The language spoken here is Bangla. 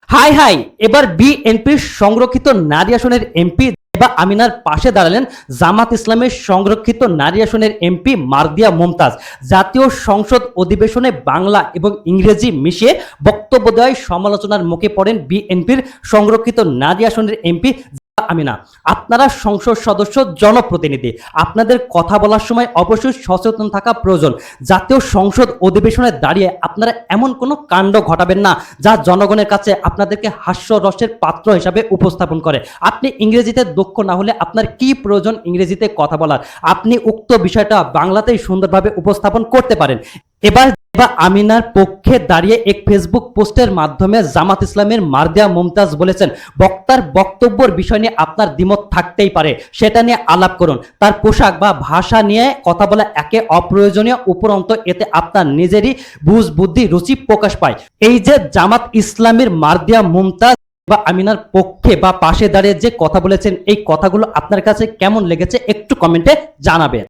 হাই হাই, এবার বিএনপির সংরক্ষিত নারী আসনের এমপি বা আমিনার পাশে দাঁড়ালেন জামাত ইসলামের সংরক্ষিত নারী আসনের এমপি মার্দিয়া মুমতাজ। জাতীয় সংসদ অধিবেশনে বাংলা এবং ইংরেজি মিশিয়ে বক্তব্য দেওয়ায় সমালোচনার মুখে পড়েন বিএনপির সংরক্ষিত নারী আসনের এমপি আমিনা। আপনারা সংসদ সদস্য, জনপ্রতিনিধি, আপনাদের কথা বলার সময় অবশ্যই সচেতন থাকা প্রয়োজন। জাতীয় সংসদ অধিবেশনে দাঁড়িয়ে আপনারা এমন কোনো কাণ্ড ঘটাবেন না যা জনগণের কাছে আপনাদেরকে হাস্যরসের পাত্র হিসাবে উপস্থাপন করে। আপনি ইংরেজিতে দক্ষ না হলে আপনার কি প্রয়োজন ইংরেজিতে কথা বলার? আপনি উক্ত বিষয়টা বাংলাতেই সুন্দরভাবে উপস্থাপন করতে পারেন। এবার আমিনার পক্ষে দাঁড়িয়ে এক ফেসবুক পোস্টের মাধ্যমে জামাত ইসলামের মার্দিয়া মুমতাজ বলেছেন, বক্তার বক্তব্যের বিষয় নিয়ে আপনার দ্বিমত থাকতেই পারে, সেটা নিয়ে আলাপ করুন। তার পোশাক বা ভাষা নিয়ে কথা বলা একে অপ্রয়োজনীয়, উপরন্ত এতে আপনার নিজেরই বুঝ বুদ্ধি রুচি প্রকাশ পায়। এই যে জামাত ইসলামের মার্দিয়া মুমতাজ বা আমিনার পক্ষে বা পাশে দাঁড়িয়ে যে কথা বলেছেন, এই কথাগুলো আপনার কাছে কেমন লেগেছে একটু কমেন্টে জানাবেন।